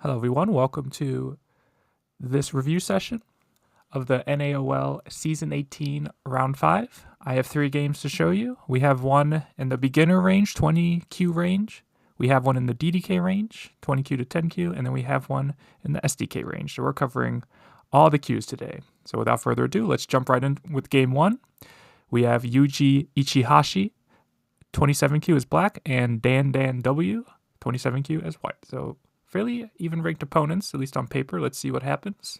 Hello everyone, welcome to this review session of the NAOL Season 18 Round 5. I have 3 games to show you. We have one in the beginner range, 20Q range. We have one in the DDK range, 20Q to 10Q, and then we have one in the SDK range. So we're covering all the Qs today. So without further ado, let's jump right in with game 1. We have yuji.ichihashi, 27Q is black, and DANDANW, 27Q as white. So fairly even ranked opponents, at least on paper. Let's see what happens.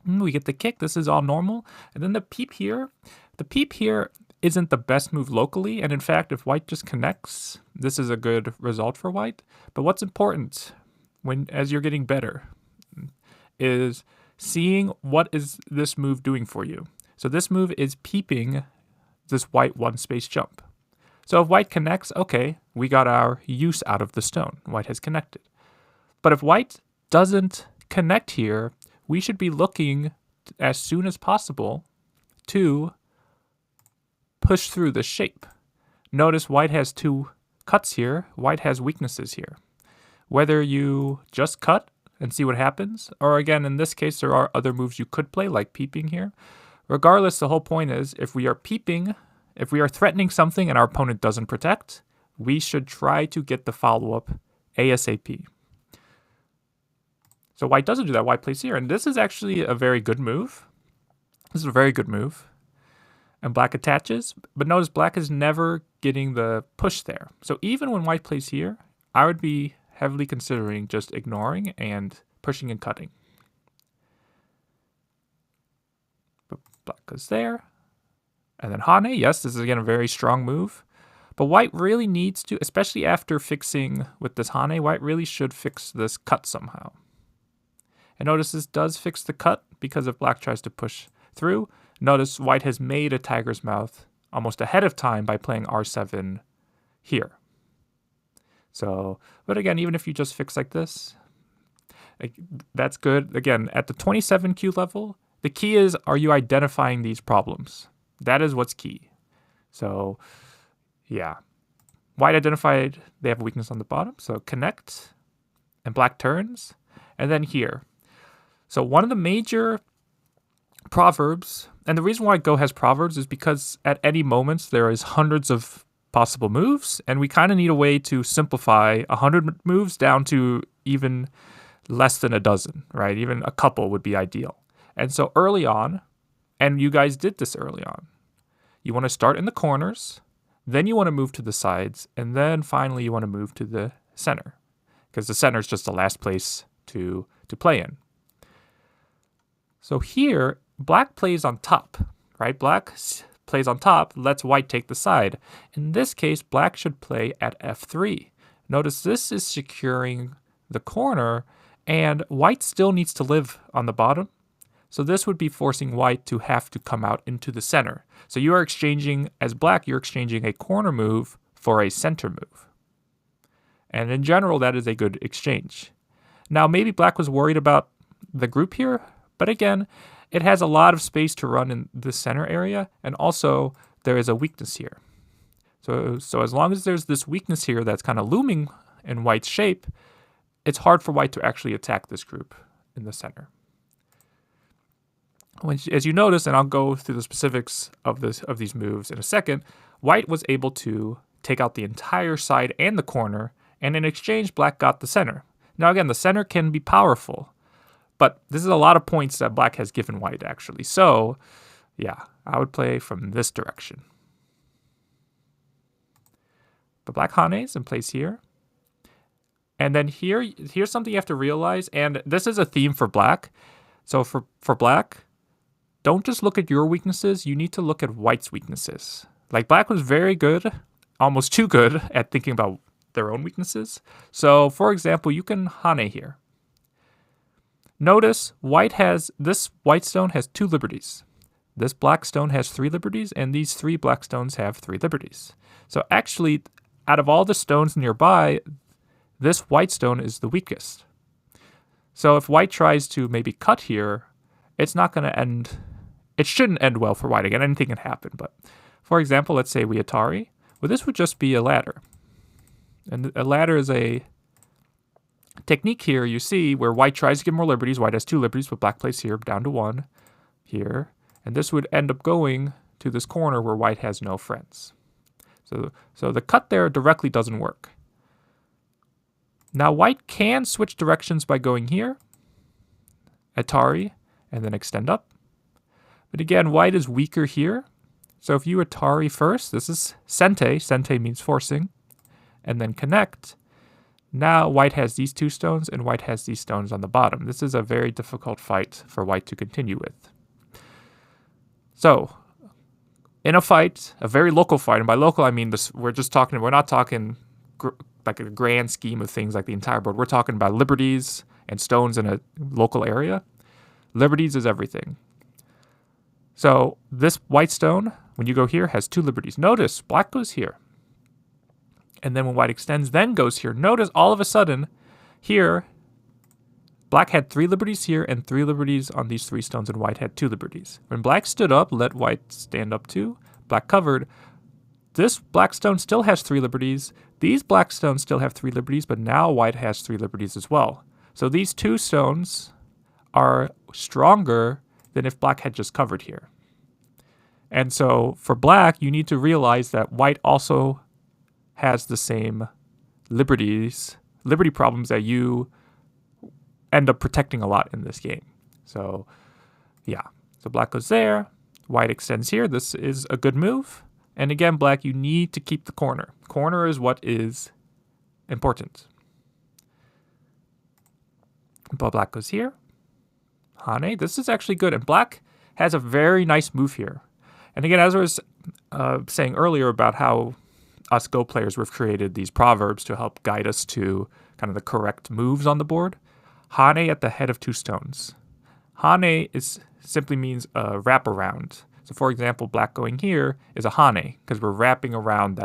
We get the kick. This is all normal. And then the peep here. The peep here isn't the best move locally. And in fact, if white just connects, this is a good result for white. But what's important as you're getting better is seeing what is this move doing for you. So this move is peeping this white one space jump. So if white connects, okay, we got our use out of the stone. White has connected. But if white doesn't connect here, we should be looking as soon as possible to push through the shape. Notice white has 2 cuts here. White has weaknesses here. Whether you just cut and see what happens, or again, in this case, there are other moves you could play, like peeping here. Regardless, the whole point is, if we are peeping, if we are threatening something and our opponent doesn't protect, we should try to get the follow-up ASAP. So white doesn't do that. White plays here. And this is actually a very good move. This is a very good move. And black attaches. But notice black is never getting the push there. So even when white plays here, I would be heavily considering just ignoring and pushing and cutting. But black goes there. And then Hane, yes, this is again a very strong move. But white really needs to, especially after fixing with this Hane, white really should fix this cut somehow. And notice this does fix the cut, because if black tries to push through, notice white has made a tiger's mouth almost ahead of time by playing R7 here. So, but again, even if you just fix like this, that's good. Again, at the 27Q level, the key is, are you identifying these problems? That is what's key. So, yeah. White identified they have a weakness on the bottom. So connect, and black turns, and then here. So one of the major proverbs, and the reason why Go has proverbs is because at any moment there is hundreds of possible moves, and we kind of need a way to simplify 100 moves down to even less than a dozen, right? Even a couple would be ideal. And so early on, and you guys did this early on, you want to start in the corners, then you want to move to the sides, and then finally you want to move to the center, because the center is just the last place to play in. So here, black plays on top, right? Black plays on top, lets white take the side. In this case, black should play at F3. Notice this is securing the corner, and white still needs to live on the bottom. So this would be forcing white to have to come out into the center. So you are exchanging, as black, you're exchanging a corner move for a center move. And in general, that is a good exchange. Now, maybe black was worried about the group here, but again, it has a lot of space to run in the center area, and also there is a weakness here. So as long as there's this weakness here that's kind of looming in white's shape, it's hard for white to actually attack this group in the center. As you notice, and I'll go through the specifics of these moves in a second, white was able to take out the entire side and the corner, and in exchange, black got the center. Now again, the center can be powerful, but this is a lot of points that black has given white, actually. So, yeah, I would play from this direction. But black Hanes and plays here. And then here's something you have to realize, and this is a theme for black. So for black, don't just look at your weaknesses, you need to look at white's weaknesses. Like black was very good, almost too good, at thinking about their own weaknesses. So for example, you can Hane here. Notice this white stone has 2 liberties. This black stone has 3 liberties, and these 3 black stones have 3 liberties. So actually, out of all the stones nearby, this white stone is the weakest. So if white tries to maybe cut here, it's not going to end. It shouldn't end well for white. Again, anything can happen. But for example, let's say we Atari. Well, this would just be a ladder. And a ladder is a technique here, you see where white tries to get more liberties. White has 2 liberties, but black plays here down to 1 here. And this would end up going to this corner where white has no friends. So the cut there directly doesn't work. Now white can switch directions by going here, Atari, and then extend up. But again, white is weaker here. So if you Atari first, this is Sente. Sente means forcing. And then connect. Now white has these 2 stones and white has these stones on the bottom. This is a very difficult fight for white to continue with. So in a fight, a very local fight, and by local I mean this, we're not talking like a grand scheme of things like the entire board. We're talking about liberties and stones in a local area. Liberties is everything. So this white stone, when you go here, has 2 liberties. Notice black goes here. And then when white extends, then goes here. Notice all of a sudden, here, black had 3 liberties here and 3 liberties on these 3 stones, and white had 2 liberties. When black stood up, let white stand up too. Black covered. This black stone still has 3 liberties. These black stones still have 3 liberties, but now white has 3 liberties as well. So these 2 stones are stronger than if black had just covered here. And so for black, you need to realize that white also has the same liberty problems that you end up protecting a lot in this game. So yeah, so black goes there, white extends here. This is a good move. And again, black, you need to keep the corner. Corner is what is important. But black goes here. Hane, this is actually good. And black has a very nice move here. And again, as I was saying earlier about how us Go players, we've created these proverbs to help guide us to kind of the correct moves on the board. Hane at the head of 2 stones. Hane simply means a wraparound. So for example, black going here is a hane because we're wrapping around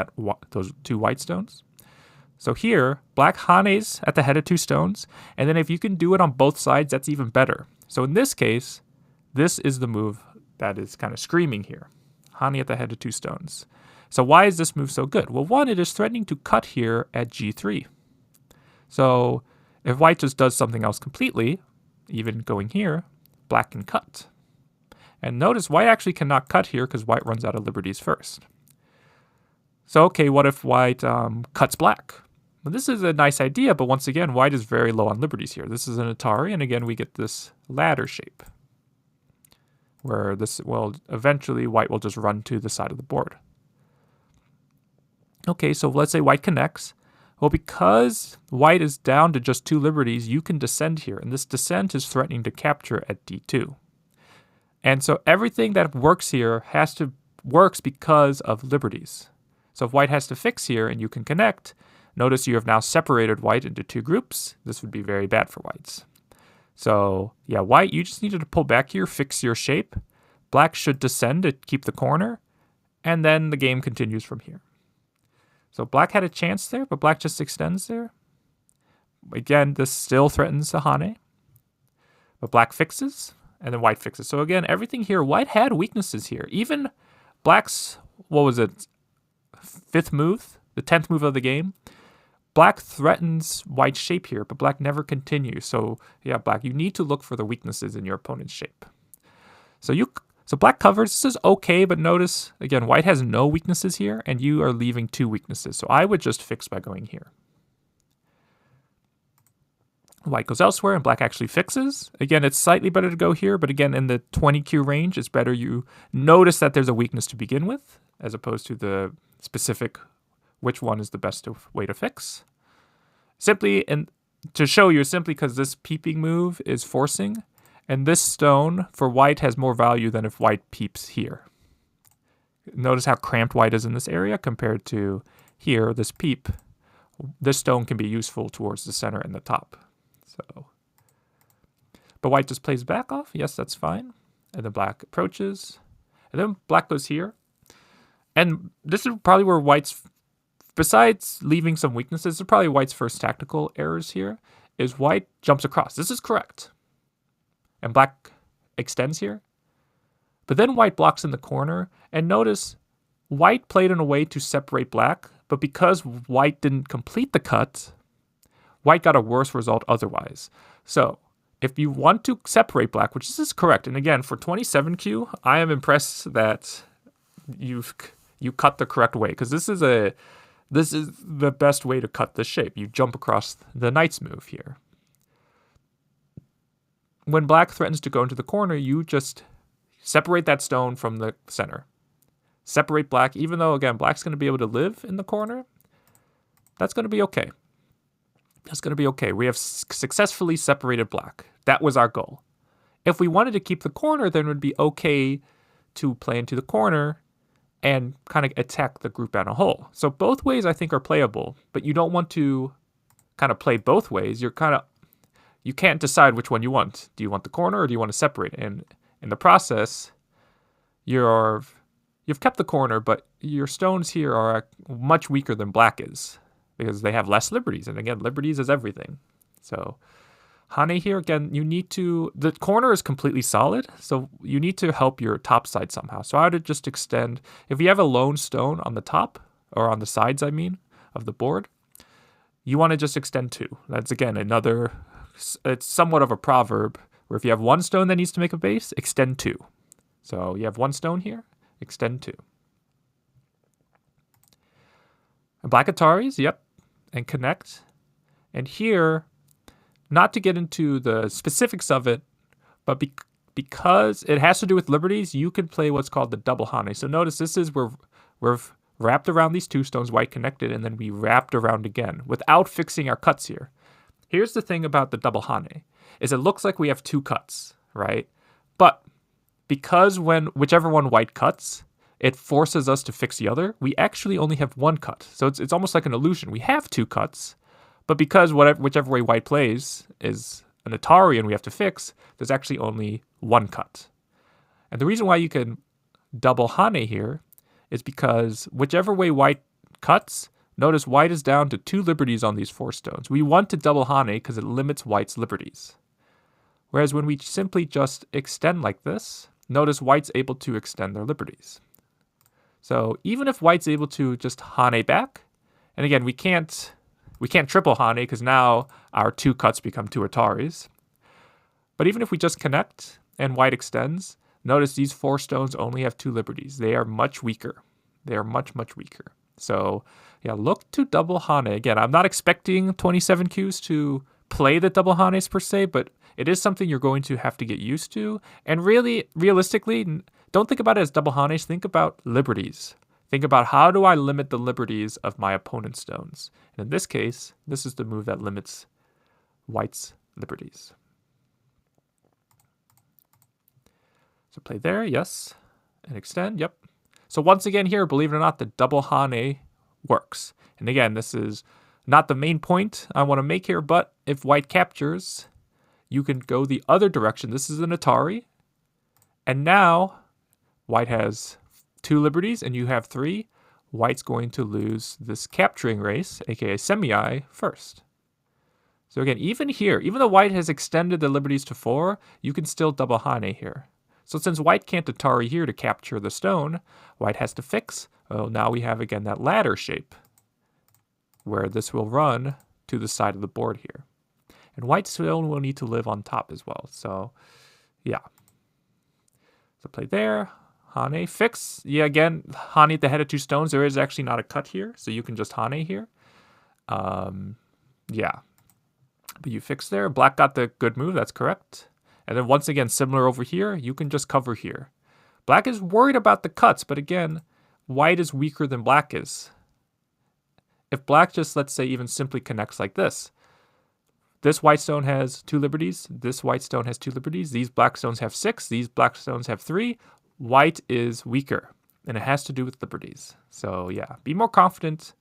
those 2 white stones. So here, black hanes at the head of 2 stones, and then if you can do it on both sides, that's even better. So in this case, this is the move that is kind of screaming here. Hane at the head of 2 stones. So why is this move so good? Well, one, it is threatening to cut here at G3. So if white just does something else completely, even going here, black can cut. And notice white actually cannot cut here because white runs out of liberties first. So okay, what if white cuts black? Well, this is a nice idea, but once again, white is very low on liberties here. This is an Atari, and again, we get this ladder shape where this, well, eventually white will just run to the side of the board. Okay, so let's say white connects. Well, because white is down to just 2 liberties, you can descend here, and this descent is threatening to capture at D2. And so everything that works here works because of liberties. So if white has to fix here and you can connect, notice you have now separated white into 2 groups. This would be very bad for whites. So yeah, white, you just needed to pull back here, fix your shape. Black should descend to keep the corner, and then the game continues from here. So black had a chance there, but black just extends there. Again, this still threatens the hane, but black fixes, and then white fixes. So again, everything here, white had weaknesses here. Even black's, 5th move, the 10th move of the game, black threatens white's shape here, but black never continues. So yeah, black, you need to look for the weaknesses in your opponent's shape. So black covers, this is okay, but notice, again, white has no weaknesses here, and you are leaving 2 weaknesses. So I would just fix by going here. White goes elsewhere, and black actually fixes. Again, it's slightly better to go here, but again, in the 20Q range, it's better you notice that there's a weakness to begin with, as opposed to the specific which one is the best way to fix. Simply, and to show you, simply because this peeping move is forcing, and this stone for white has more value than if white peeps here. Notice how cramped white is in this area compared to here, this peep. This stone can be useful towards the center and the top. So, but white just plays back off. Yes, that's fine. And then black approaches. And then black goes here. And this is probably where white's, besides leaving some weaknesses, this is probably white's first tactical errors here, is white jumps across. This is correct. And black extends here. But then white blocks in the corner. And notice, white played in a way to separate black. But because white didn't complete the cut, white got a worse result otherwise. So if you want to separate black, which this is correct, and again, for 27Q, I am impressed that you cut the correct way, because this is the best way to cut this shape. You jump across the knight's move here. When black threatens to go into the corner, you just separate that stone from the center. Separate black, even though, again, black's going to be able to live in the corner. That's going to be okay. That's going to be okay. We have successfully separated black. That was our goal. If we wanted to keep the corner, then it would be okay to play into the corner and kind of attack the group as a whole. So both ways, I think, are playable, but you don't want to kind of play both ways. You can't decide which one you want. Do you want the corner or do you want to separate? And in the process, you've kept the corner, but your stones here are much weaker than black is because they have less liberties. And again, liberties is everything. So Hane here, again, the corner is completely solid, so you need to help your top side somehow. So I would just extend, if you have a lone stone on the top, or on the sides, I mean, of the board, you want to just extend 2. That's, again, it's somewhat of a proverb, where if you have 1 stone that needs to make a base, extend 2. So you have 1 stone here, extend 2. And black Ataris, yep, and connect. And here, not to get into the specifics of it, but because it has to do with liberties, you can play what's called the double Hane. So notice this is where we've wrapped around these 2 stones, white connected, and then we wrapped around again without fixing our cuts here. Here's the thing about the double Hane, is it looks like we have 2 cuts, right? But because whichever one white cuts, it forces us to fix the other, we actually only have 1 cut. So it's almost like an illusion. We have 2 cuts, but because whichever way white plays is an Atari and we have to fix, there's actually only 1 cut. And the reason why you can double Hane here is because whichever way white cuts, notice white is down to 2 liberties on these 4 stones. We want to double Hane because it limits white's liberties. Whereas when we simply just extend like this, notice white's able to extend their liberties. So even if white's able to just Hane back, and again, we can't triple Hane because now our 2 cuts become 2 Ataris. But even if we just connect and white extends, notice these 4 stones only have 2 liberties. They are much weaker. They are much, much weaker. So yeah, look to double Hane. Again, I'm not expecting 27Qs to play the double Hanes per se, but it is something you're going to have to get used to. And really, realistically, don't think about it as double Hanes. Think about liberties. Think about how do I limit the liberties of my opponent's stones. And in this case, this is the move that limits white's liberties. So play there, yes. And extend, yep. So once again here, believe it or not, the double Hane works. And again, this is not the main point I want to make here, but if white captures, you can go the other direction. This is an Atari. And now white has 2 liberties and you have 3. White's going to lose this capturing race, aka semi first. So again, even here, even though white has extended the liberties to 4, you can still double Hane here. So since white can't Atari here to capture the stone, white has to fix. Oh, now we have again that ladder shape where this will run to the side of the board here. And white still will need to live on top as well. So yeah. So play there. Hane, fix. Yeah, again, Hane at the head of 2 stones. There is actually not a cut here, so you can just Hane here. Yeah. But you fix there. Black got the good move. That's correct. And then once again, similar over here, you can just cover here. Black is worried about the cuts, but again, white is weaker than black is. If black just, let's say, even simply connects like this white stone has 2 liberties, this white stone has 2 liberties, these black stones have 6, these black stones have 3, white is weaker, and it has to do with liberties. So yeah, be more confident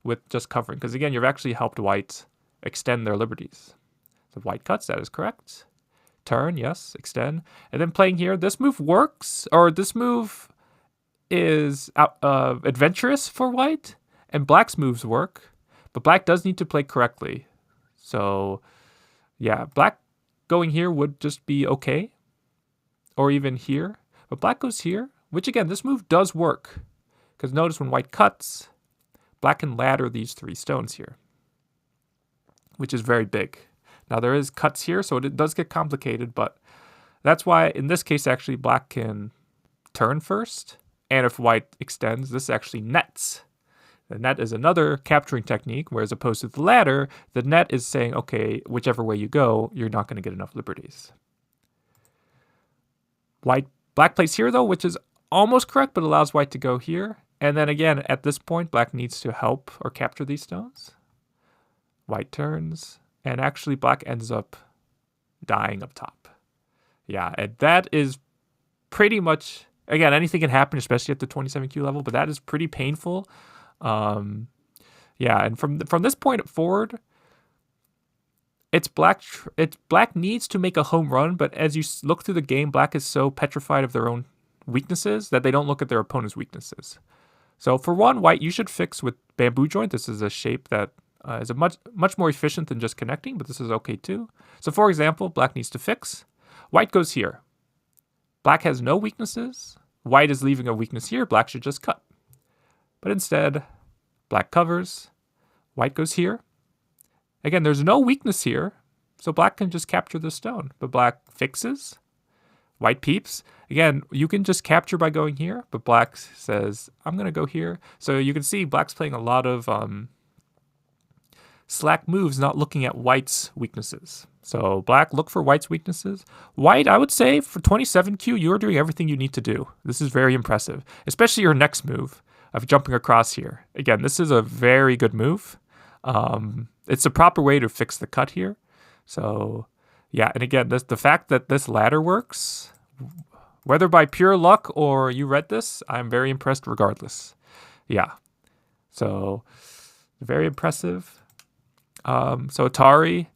with just covering, because again, you've actually helped white extend their liberties. So white cuts, that is correct. Turn, yes, extend. And then playing here, this move works, or this move is adventurous for white, and black's moves work, but black does need to play correctly. So yeah, black going here would just be okay, or even here, but black goes here, which again, this move does work, because notice when white cuts, black can ladder these 3 stones here. which is very big. Now there is cuts here, so it does get complicated, but that's why in this case actually black can turn first, and if white extends, this actually nets. The net is another capturing technique, whereas opposed to the ladder, the net is saying, okay, whichever way you go, you're not going to get enough liberties. Black plays here though, which is almost correct, but allows white to go here. And then again, at this point, black needs to help or capture these stones. White turns, and actually black ends up dying up top. Yeah, and that is pretty much, again, anything can happen, especially at the 27Q level, but that is pretty painful. Yeah, and from this point forward, it's black needs to make a home run, but as you look through the game, black is so petrified of their own weaknesses that they don't look at their opponent's weaknesses. So for one, white, you should fix with bamboo joint. This is a shape that is a much more efficient than just connecting, but this is okay too. So for example, black needs to fix. White goes here. Black has no weaknesses. White is leaving a weakness here. Black should just cut. But instead, black covers. White goes here. Again, there's no weakness here, so black can just capture the stone. But black fixes. White peeps. Again, you can just capture by going here, but black says, I'm going to go here. So you can see black's playing a lot of slack moves, not looking at white's weaknesses. So black, look for white's weaknesses. White, I would say for 27Q, you're doing everything you need to do. This is very impressive, especially your next move of jumping across here. Again, this is a very good move. It's the proper way to fix the cut here. So yeah, and again, the fact that this ladder works, whether by pure luck or you read this, I'm very impressed regardless. Yeah, so very impressive. So Atari,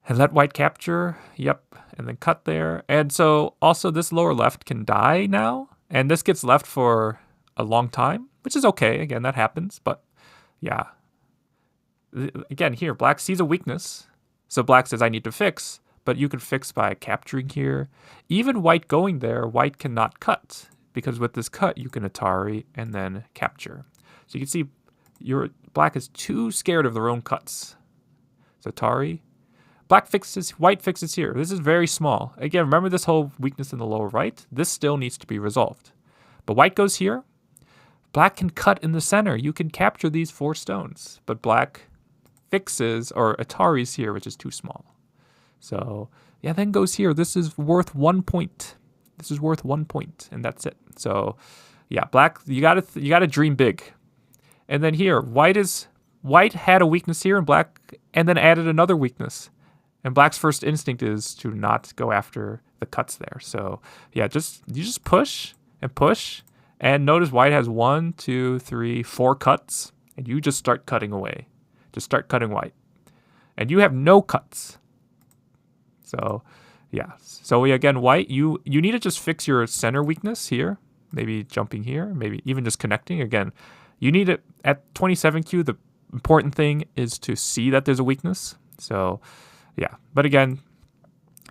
and let white capture, yep, and then cut there. And so also this lower left can die now, and this gets left for a long time, which is okay. Again, that happens, but yeah. Again, here, black sees a weakness. So black says, I need to fix, but you can fix by capturing here. Even white going there, white cannot cut, because with this cut, you can Atari and then capture. So you can see black is too scared of their own cuts. So Atari, black fixes, white fixes here. This is very small. Again, remember this whole weakness in the lower right? This still needs to be resolved. But white goes here. Black can cut in the center. You can capture these 4 stones, but black fixes or Ataris here, which is too small. So yeah, then goes here. This is worth 1 point. This is worth 1 point, and that's it. So yeah, black, you gotta dream big. And then here, white had a weakness here, and black, and then added another weakness. And black's first instinct is to not go after the cuts there. So yeah, you just push and push, and notice white has 1, 2, 3, 4 cuts, and you just start cutting away. Just start cutting white. And you have no cuts. So yeah. So again, white, you need to just fix your center weakness here. Maybe jumping here, maybe even just connecting. Again, you need it at 27Q. The important thing is to see that there's a weakness. So yeah. But again,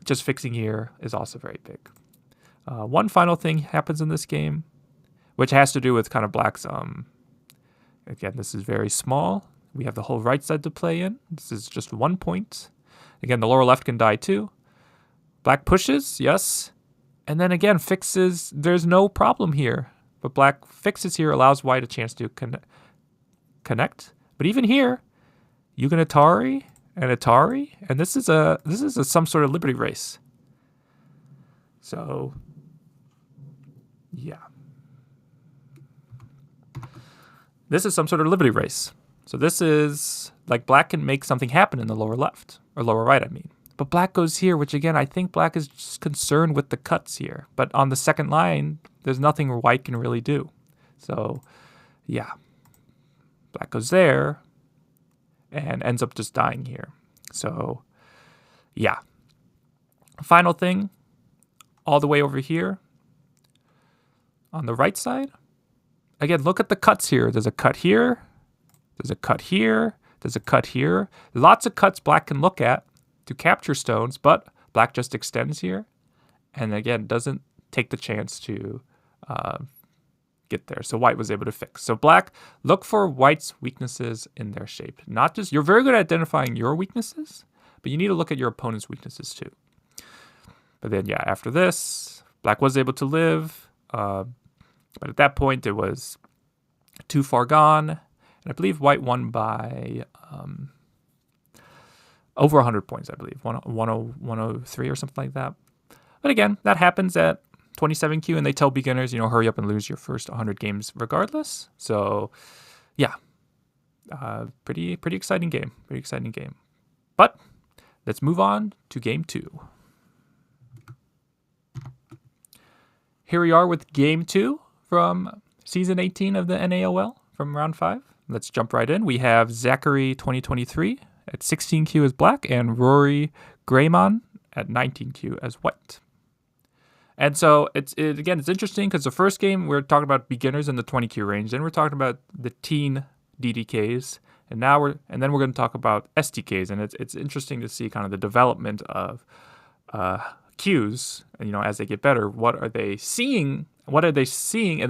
just fixing here is also very big. One final thing happens in this game, which has to do with kind of black's, again, this is very small. We have the whole right side to play in. This is just 1 point. Again, the lower left can die too. Black pushes, yes. And then again, fixes, there's no problem here. But black fixes here, allows white a chance to connect. But even here, you can Atari, and this is some sort of liberty race. So, yeah. This is some sort of liberty race. So this is, like, black can make something happen in the lower left, or lower right, I mean. But black goes here, which again, I think black is just concerned with the cuts here. But on the second line, there's nothing white can really do. So, yeah. Black goes there, and ends up just dying here. So, yeah. Final thing, all the way over here, on the right side. Again, look at the cuts here. There's a cut here. There's a cut here. There's a cut here. Lots of cuts black can look at to capture stones, but black just extends here. And again, doesn't take the chance to get there. So white was able to fix. So black, look for white's weaknesses in their shape. Not just, you're very good at identifying your weaknesses, but you need to look at your opponent's weaknesses too. But then, yeah, after this, black was able to live. But at that point, it was too far gone. And I believe white won by over 100 points, I believe. 103 or something like that. But again, that happens at 27Q, and they tell beginners, hurry up and lose your first 100 games regardless. So, yeah, pretty exciting game. Pretty exciting game. But let's move on to game 2. Here we are with game 2 from season 18 of the NAOL from round 5. Let's jump right in. We have Zachary 2023 at 16Q as black and rorygraman at 19Q as white. And so it's interesting because the first game we're talking about beginners in the 20Q range, then we're talking about the teen DDKs, and then we're going to talk about STKs, and it's interesting to see kind of the development of Qs, as they get better. What are they seeing? And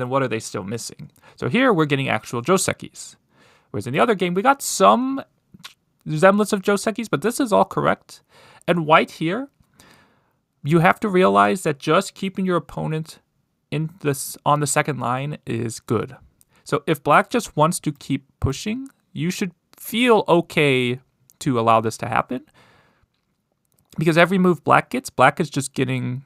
then what are they still missing? So here we're getting actual Josekis, whereas in the other game we got some resemblance of Josekis, but this is all correct. And white here, you have to realize that just keeping your opponent on the second line is good. So if black just wants to keep pushing, you should feel okay to allow this to happen. Because every move black gets, black is just getting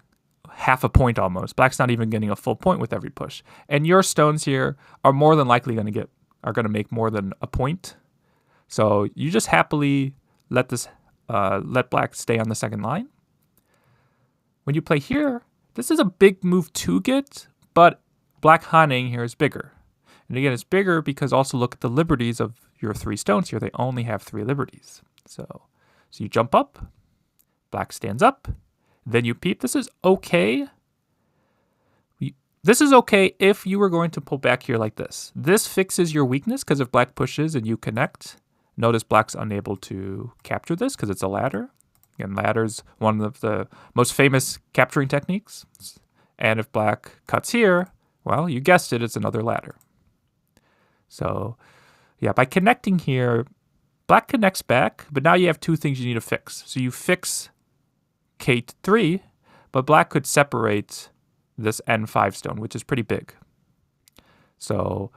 half a point almost. Black's not even getting a full point with every push. And your stones here are more than likely going to make more than a point. So you just happily let black stay on the second line. When you play here, this is a big move to get, but black haning here is bigger. And again, it's bigger because also look at the liberties of your 3 stones here. They only have 3 liberties. So you jump up, black stands up, then you peep. This is okay. This is okay if you were going to pull back here like this. This fixes your weakness because if black pushes and you connect, notice black's unable to capture this because it's a ladder. Again, ladder's one of the most famous capturing techniques. And if black cuts here, well, you guessed it, it's another ladder. So, yeah, by connecting here, black connects back, but now you have 2 things you need to fix. So you fix K3, but black could separate this N5 stone, which is pretty big. So,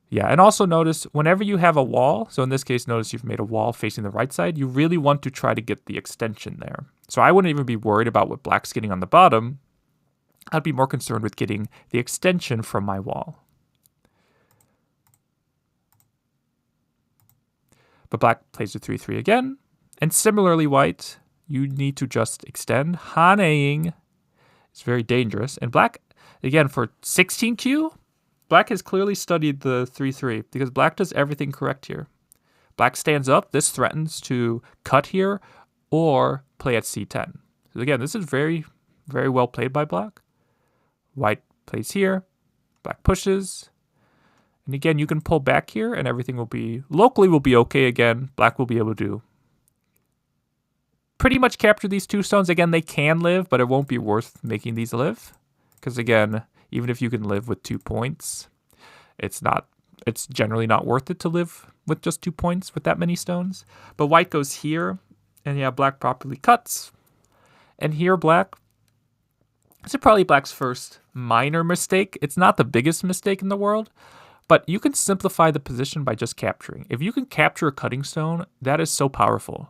yeah, and also notice whenever you have a wall, so in this case, notice you've made a wall facing the right side, you really want to try to get the extension there. So I wouldn't even be worried about what black's getting on the bottom. I'd be more concerned with getting the extension from my wall. But black plays the 3-3 again. And similarly, white, you need to just extend. Haneing is very dangerous. And black, again, for 16Q, black has clearly studied the 3-3 because black does everything correct here. Black stands up. This threatens to cut here or play at C10. So again, this is very, very well played by black. White plays here. Black pushes. And again, you can pull back here and everything will be, locally will be okay again. Black will be able to pretty much capture these 2 stones. Again, they can live, but it won't be worth making these live. Because again, even if you can live with 2 points, it's generally not worth it to live with just 2 points with that many stones. But white goes here, and yeah, black properly cuts. And here black, this is probably black's first minor mistake. It's not the biggest mistake in the world, but you can simplify the position by just capturing. If you can capture a cutting stone, that is so powerful.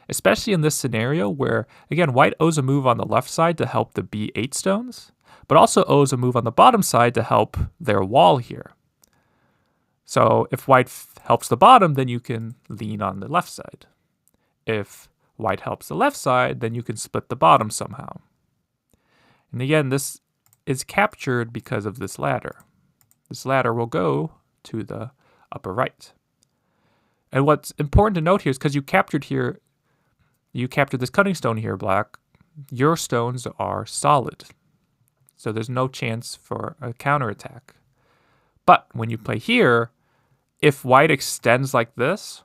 Especially in this scenario where, again, white owes a move on the left side to help the B8 stones, but also owes a move on the bottom side to help their wall here. So if white helps the bottom, then you can lean on the left side. If white helps the left side, then you can split the bottom somehow. And again, this is captured because of this ladder. This ladder will go to the upper right. And what's important to note here is because you captured this cutting stone here, black, your stones are solid. So there's no chance for a counterattack. But when you play here, if white extends like this,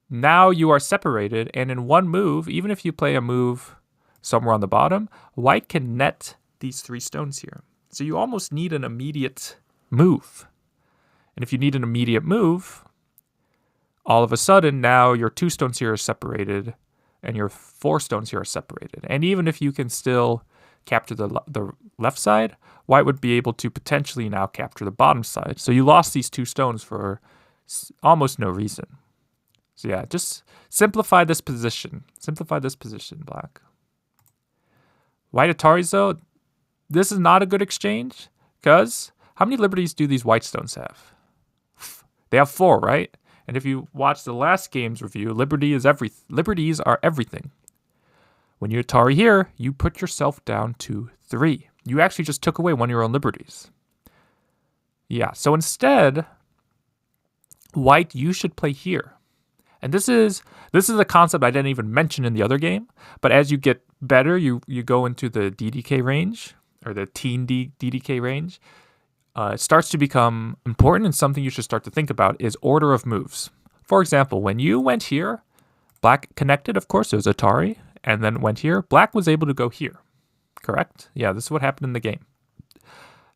now you are separated, and in one move, even if you play a move somewhere on the bottom, white can net these 3 stones here. So you almost need an immediate move. And if you need an immediate move, all of a sudden now your 2 stones here are separated and your 4 stones here are separated. And even if you can still capture the left side, white would be able to potentially now capture the bottom side. So you lost these 2 stones for almost no reason. So yeah, just simplify this position. Simplify this position, black. White Ataris, though, this is not a good exchange because how many liberties do these white stones have? They have 4, right? And if you watch the last game's review, liberties are everything. When you Atari here, you put yourself down to 3. You actually just took away one of your own liberties. Yeah, so instead, white, you should play here. And this is a concept I didn't even mention in the other game, but as you get better, you go into the DDK range, or the teen DDK range. It starts to become important, and something you should start to think about is order of moves. For example, when you went here, black connected, of course, it was Atari, and then went here, black was able to go here, correct? Yeah, this is what happened in the game.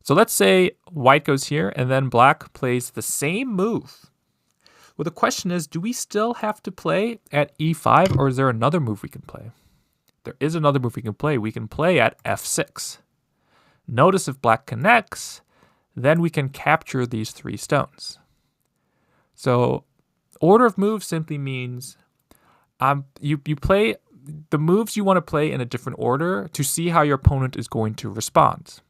So let's say white goes here, and then black plays the same move. Well, the question is, do we still have to play at e5, or is there another move we can play? There is another move we can play. We can play at f6. Notice if black connects, then we can capture these 3 stones. So order of moves simply means you play the moves you want to play in a different order to see how your opponent is going to respond.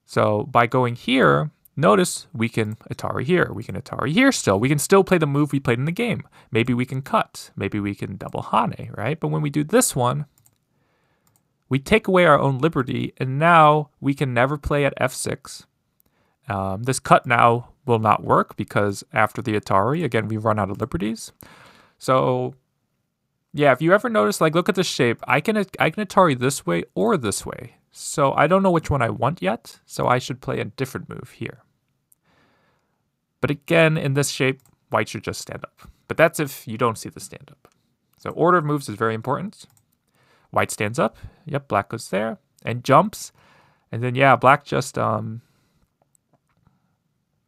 So by going here, notice we can Atari here. We can Atari here still. We can still play the move we played in the game. Maybe we can cut. Maybe we can double Hane, right? But when we do this one, we take away our own liberty, and now we can never play at f6. This cut now will not work because after the Atari, again, we run out of liberties. So yeah, if you ever notice, like, look at this shape. I can Atari this way or this way. So I don't know which one I want yet. So I should play a different move here. But again, in this shape, white should just stand up. But that's if you don't see the stand up. So order of moves is very important. White stands up. Yep, black goes there and jumps. And then, yeah, black just...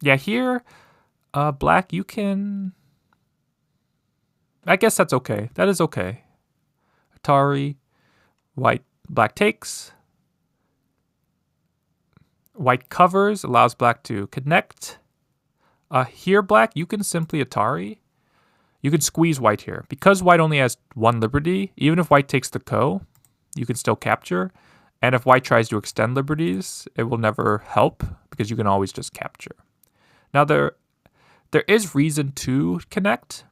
Yeah, here, black, you can... I guess that's okay. That is okay. Atari, white, black takes. White covers, allows black to connect. Here, black, you can simply Atari. You can squeeze white here. Because white only has 1 liberty, even if white takes the ko, you can still capture. And if white tries to extend liberties, it will never help because you can always just capture. Now, there is reason to connect,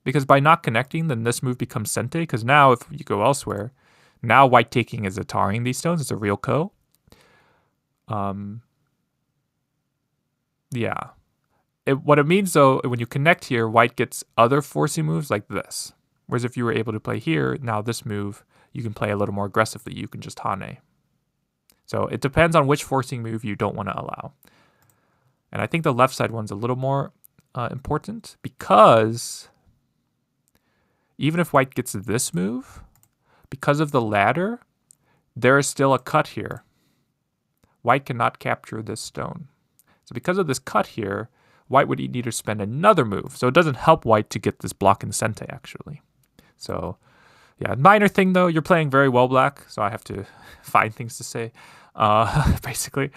because by not connecting, then this move becomes sente, because now if you go elsewhere, now white taking is Ataring these stones. It's a real ko. Yeah. What it means, though, when you connect here, white gets other forcing moves like this. Whereas if you were able to play here, now this move, you can play a little more aggressively. You can just Hane. So it depends on which forcing move you don't want to allow. And I think the left side one's a little more important because even if white gets this move, because of the ladder, there is still a cut here. White cannot capture this stone. So because of this cut here, white would need to spend another move. So it doesn't help white to get this block in sente, actually. So yeah, minor thing, though. You're playing very well, black, so I have to find things to say. Basically,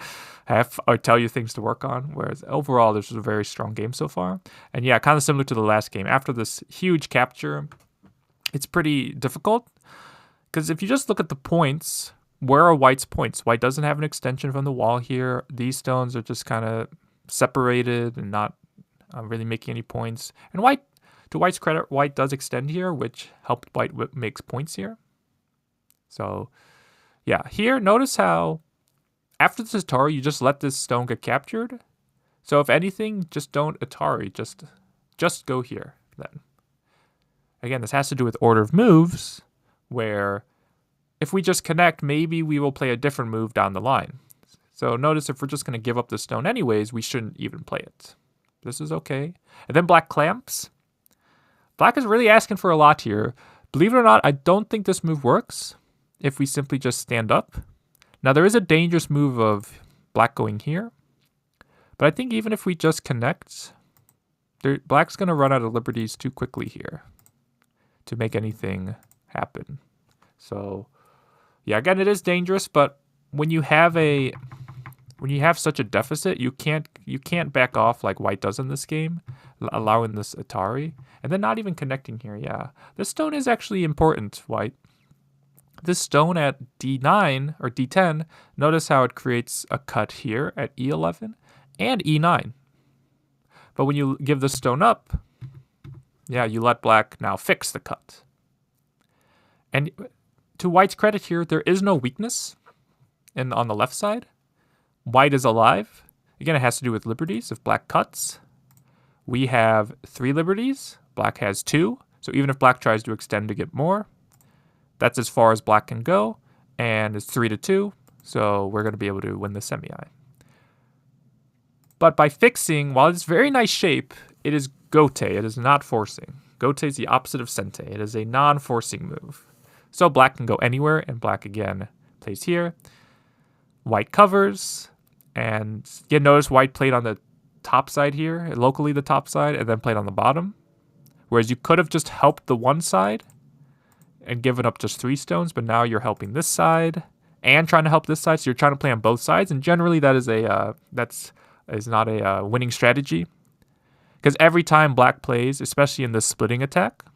or tell you things to work on. Whereas overall, this was a very strong game so far. And yeah, kind of similar to the last game. After this huge capture, it's pretty difficult. Because if you just look at the points, where are white's points? White doesn't have an extension from the wall here. These stones are just kind of separated and not really making any points. And white, to white's credit, white does extend here, which helped white makes points here. So yeah, here, notice how after this Atari, you just let this stone get captured. So if anything, just don't Atari, just go here then. Again, this has to do with order of moves, where if we just connect, maybe we will play a different move down the line. So notice if we're just going to give up the stone anyways, we shouldn't even play it. This is okay. And then black clamps. Black is really asking for a lot here. Believe it or not, I don't think this move works if we simply just stand up. Now, there is a dangerous move of black going here. But I think even if we just connect, black's going to run out of liberties too quickly here to make anything happen. So yeah, again, it is dangerous, but when you have such a deficit, you can't back off like white does in this game, allowing this Atari, and then not even connecting here. Yeah, this stone is actually important, white. This stone at D9 or D10, notice how it creates a cut here at E11 and E9. But when you give this stone up, yeah, you let black now fix the cut. And to white's credit here, there is no weakness on the left side. White is alive. Again, it has to do with liberties. If black cuts, we have 3 liberties. Black has 2. So even if black tries to extend to get more, that's as far as black can go. And it's 3-2. So we're going to be able to win the semi-eye. But by fixing, while it's very nice shape, it is gote. It is not forcing. Gote is the opposite of sente. It is a non-forcing move. So black can go anywhere, and black again plays here. White covers, and you notice white played on the top side here, locally the top side, and then played on the bottom. Whereas you could have just helped the one side and given up just 3 stones, but now you're helping this side and trying to help this side, so you're trying to play on both sides, and generally that is not a winning strategy. Because every time black plays, especially in the splitting attack,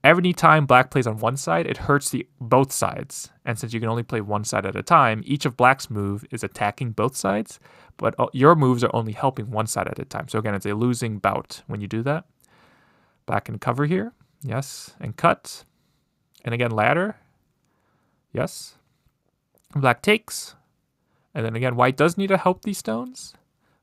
every time black plays on one side, it hurts both sides. And since you can only play one side at a time, each of black's move is attacking both sides, but your moves are only helping one side at a time. So again, it's a losing bout when you do that. Black can cover here, yes, and cut. And again, ladder, yes. Black takes. And then again, white does need to help these stones.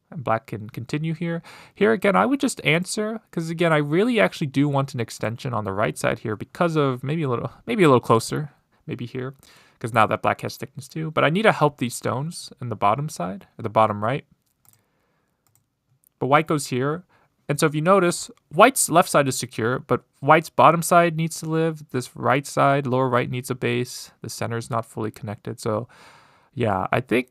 And black can continue here. Here again, I would just answer, because again, I really actually do want an extension on the right side here because of maybe a little closer, maybe here, because now that black has thickness too. But I need to help these stones in the bottom side, or the bottom right. But white goes here. And so if you notice, white's left side is secure, but white's bottom side needs to live. This right side, lower right, needs a base. The center is not fully connected. So yeah, I think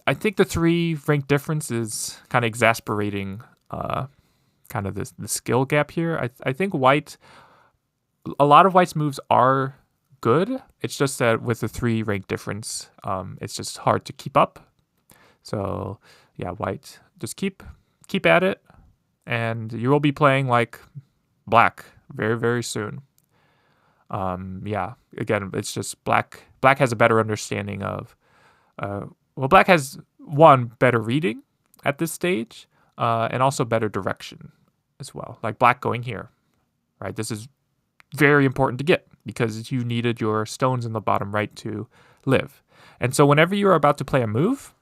the 3 rank difference is kind of exasperating kind of the skill gap here. I think a lot of white's moves are good. It's just that with the 3 rank difference, it's just hard to keep up. So yeah, white, just keep at it. And you will be playing like black very, very soon. Yeah, again, it's just black has a better understanding of... Well, black has, one, better reading at this stage, and also better direction as well. Like black going here, right? This is very important to get because you needed your stones in the bottom right to live. And so whenever you're about to play a move,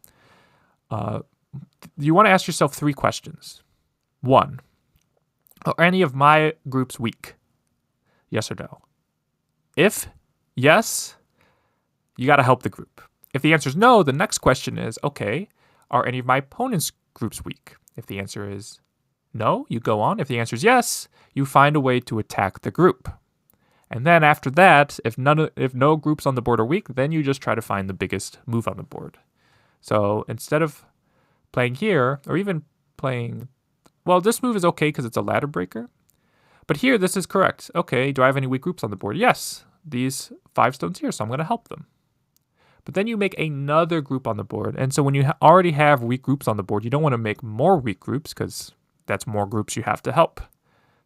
you want to ask yourself 3 questions. 1, are any of my groups weak? Yes or no? If yes, you got to help the group. If the answer is no, the next question is, okay, are any of my opponent's groups weak? If the answer is no, you go on. If the answer is yes, you find a way to attack the group. And then after that, if no groups on the board are weak, then you just try to find the biggest move on the board. So instead of playing here, or even playing, well, this move is okay because it's a ladder breaker. But here, this is correct. Okay, do I have any weak groups on the board? Yes, these 5 stones here, so I'm going to help them. But then you make another group on the board. And so when you already have weak groups on the board, you don't want to make more weak groups because that's more groups you have to help.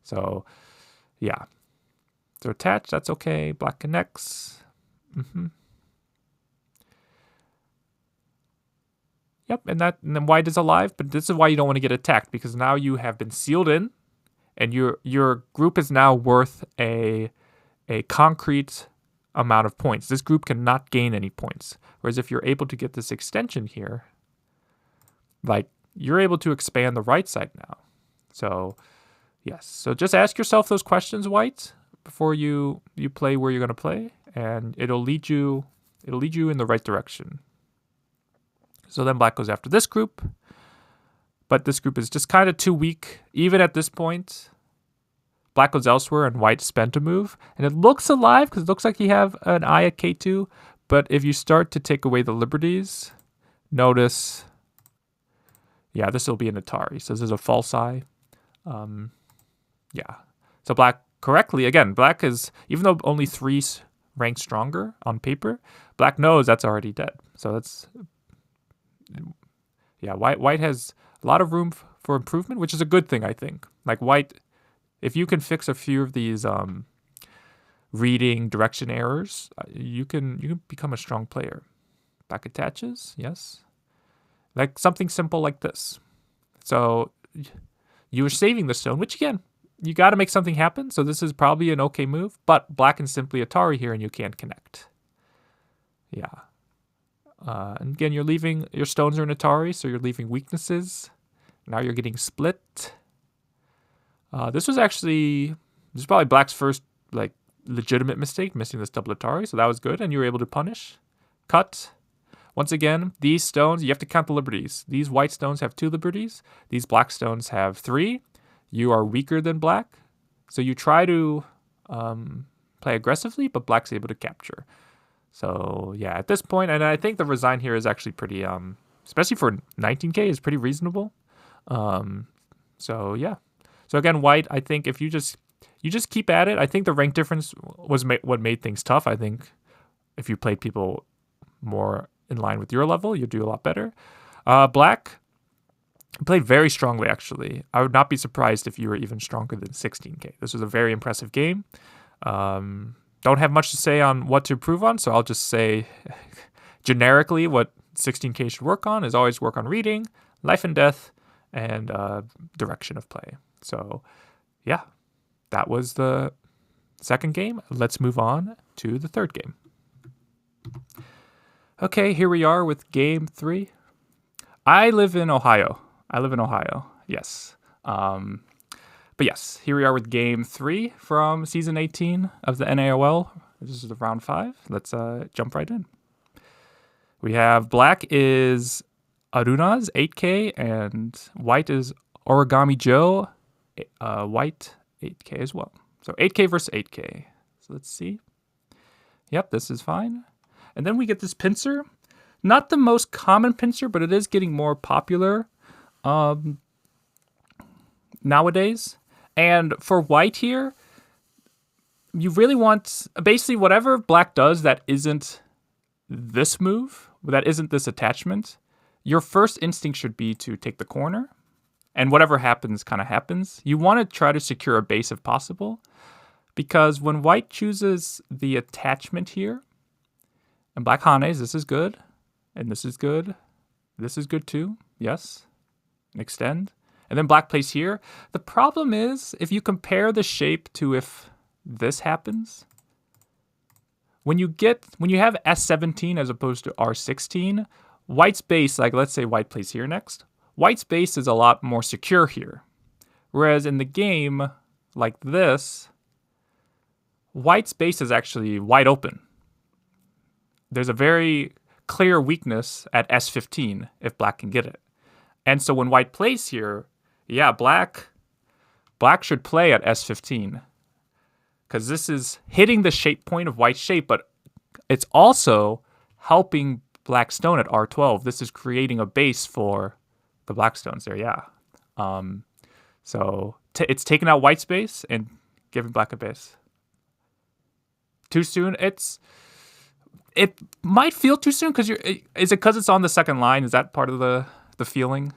So, yeah. So attach, that's okay. Black connects. Yep, and then white is alive, but this is why you don't want to get attacked, because now you have been sealed in, and your group is now worth a concrete amount of points. This group cannot gain any points. Whereas if you're able to get this extension here, like, you're able to expand the right side now. So, yes. So just ask yourself those questions, white, before you play where you're going to play, and it'll lead you in the right direction. So then black goes after this group, but this group is just kind of too weak. Even at this point, black goes elsewhere and white spent a move. And it looks alive because it looks like you have an eye at K2, but if you start to take away the liberties, notice, yeah, this will be an Atari. So this is a false eye. Yeah. So black correctly, again, black is, even though only 3 ranked stronger on paper, black knows that's already dead. So that's, yeah, white has a lot of room for improvement, which is a good thing, I think. Like white, if you can fix a few of these reading direction errors, you can become a strong player. Back attaches, yes. Like something simple like this. So you were saving the stone, which again, you got to make something happen. So this is probably an okay move, but black can simply Atari here and you can't connect. Yeah. And again, you're leaving, your stones are in Atari, so you're leaving weaknesses. Now you're getting split. This is probably black's first like legitimate mistake, missing this double Atari, so that was good, and you were able to punish. Cut. Once again, these stones, you have to count the liberties. These white stones have 2 liberties. These black stones have 3. You are weaker than black, so you try to play aggressively, but black's able to capture. So yeah, at this point, and I think the resign here is actually pretty, especially for 19k, is pretty reasonable. So yeah. So again, white, I think if you just keep at it, I think the rank difference was what made things tough. I think if you played people more in line with your level, you'd do a lot better. Black played very strongly, actually. I would not be surprised if you were even stronger than 16k. This was a very impressive game. Don't have much to say on what to improve on, so I'll just say generically what 16k should work on is always work on reading, life and death, and direction of play. So yeah, that was the second game. Let's move on to the third game. Okay, here we are with game 3. I live in Ohio. Yes. But yes, here we are with game 3 from season 18 of the NAOL. This is the round 5. Let's jump right in. We have black is arunas, 8k, and white is Origamijoe, white, 8k as well. So 8k versus 8k. So let's see. Yep, this is fine. And then we get this pincer. Not the most common pincer, but it is getting more popular nowadays. And for white here, you really want, basically whatever black does that isn't this move, that isn't this attachment, your first instinct should be to take the corner. And whatever happens, kind of happens. You want to try to secure a base if possible. Because when white chooses the attachment here, and black hanes, this is good. And this is good. This is good too. Yes. Extend. And then black plays here. The problem is, if you compare the shape to if this happens, when you have S17 as opposed to R16, white's base, like let's say white plays here next, white's base is a lot more secure here. Whereas in the game like this, white's base is actually wide open. There's a very clear weakness at S15 if black can get it. And so when white plays here, yeah, black should play at S15 because this is hitting the shape point of white's shape, but it's also helping black stone at R12. This is creating a base for the black stones there, yeah. So it's taking out white's base and giving black a base. Too soon? It might feel too soon because is it because it's on the second line? Is that part of the feeling?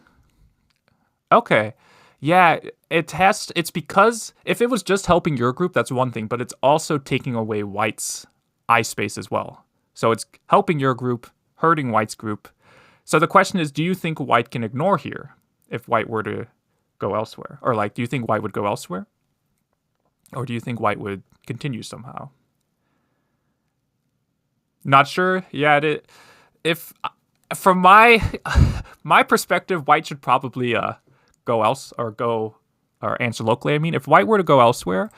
Okay. Yeah, it's because if it was just helping your group, that's one thing, but it's also taking away white's eye space as well. So it's helping your group, hurting white's group. So the question is, do you think white can ignore here if white were to go elsewhere? Or like, do you think white would go elsewhere? Or do you think white would continue somehow? Not sure. Yeah, if from my perspective, white should probably go else or answer locally. I mean, if white were to go elsewhere,